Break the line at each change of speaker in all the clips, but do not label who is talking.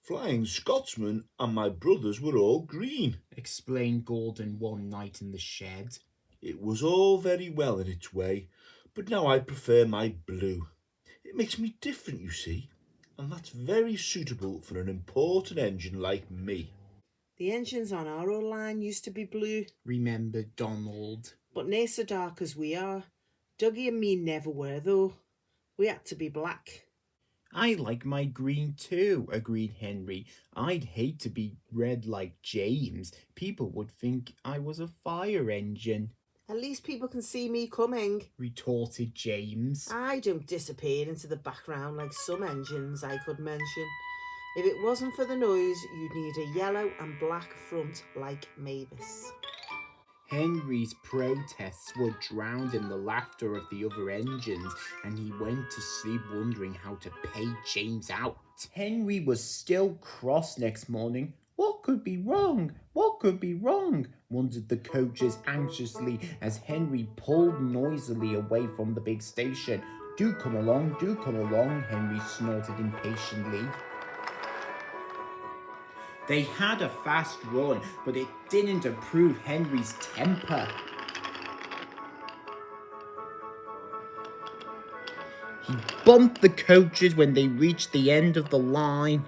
Flying Scotsman and my brothers were all green.
Explained Gordon one night in the shed.
It was all very well in its way, but now I prefer my blue. It makes me different, you see, and that's very suitable for an important engine like me.
The engines on our old line used to be blue,
Remembered Donald.
but nae so dark as we are. Dougie and me never were, though. We had to be black.
I like my green too, agreed Henry. I'd hate to be red like James. People would think I was a fire engine,
At least people can see me coming.
retorted James.
I don't disappear into the background like some engines I could mention. If it wasn't for the noise, you'd need a yellow and black front like Mavis.
Henry's protests were drowned in the laughter of the other engines, and he went to sleep wondering how to pay James out. Henry was still cross next morning. What could be wrong? What could be wrong? Wondered the coaches anxiously as Henry pulled noisily away from the big station. Do come along, Henry snorted impatiently. They had a fast run, but it didn't improve Henry's temper. He bumped the coaches when they reached the end of the line.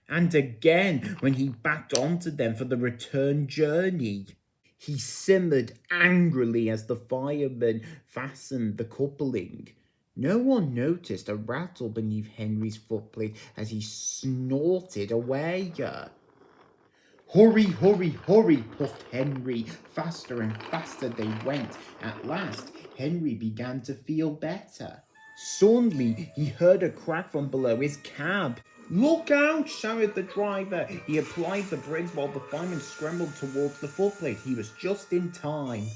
And again when he backed onto them for the return journey. He simmered angrily as the fireman fastened the coupling. No one noticed a rattle beneath Henry's footplate as he snorted away. Hurry, hurry, hurry, puffed Henry. Faster and faster they went. At last, Henry began to feel better. Suddenly, he heard a crack from below his cab. Look out, shouted the driver. He applied the brakes while the fireman scrambled towards the footplate. He was just in time.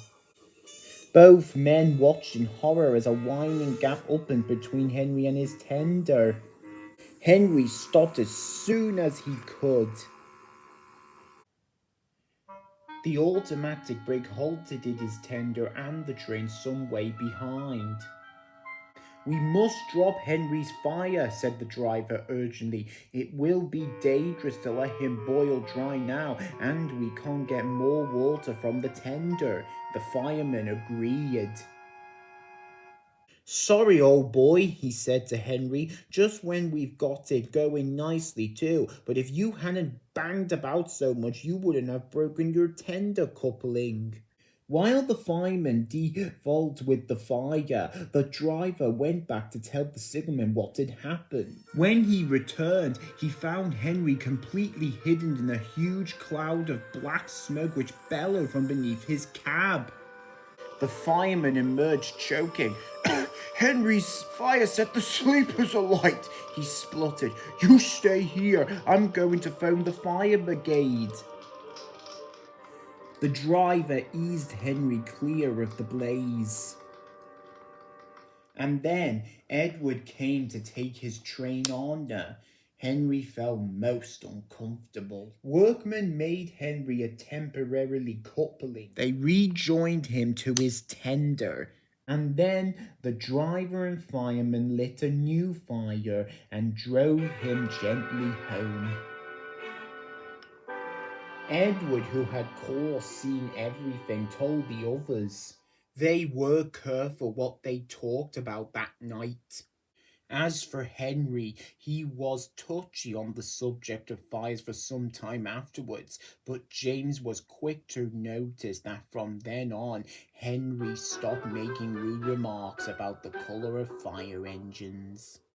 Both men watched in horror as a winding gap opened between Henry and his tender. Henry stopped as soon as he could. The automatic brake halted his tender and the train some way behind. We must drop Henry's fire, said the driver urgently. It will be dangerous to let him boil dry now, and we can't get more water from the tender. The fireman agreed. Sorry, old boy, he said to Henry, just when we've got it going nicely too. But if you hadn't banged about so much, you wouldn't have broken your tender coupling. While the fireman devolved with the fire, the driver went back to tell the signalman what had happened. When he returned, he found Henry completely hidden in a huge cloud of black smoke which bellowed from beneath his cab. The fireman emerged choking. Henry's fire set the sleepers alight, he spluttered. You stay here. I'm going to phone the fire brigade. The driver eased Henry clear of the blaze. And then Edward came to take his train on. Henry felt most uncomfortable. Workmen made Henry a temporarily coupling. They rejoined him to his tender. And then the driver and fireman lit a new fire and drove him gently home. Edward, who had of course seen everything, told the others. They were careful what they talked about that night. As for Henry, he was touchy on the subject of fires for some time afterwards, but James was quick to notice that from then on, Henry stopped making rude remarks about the colour of fire engines.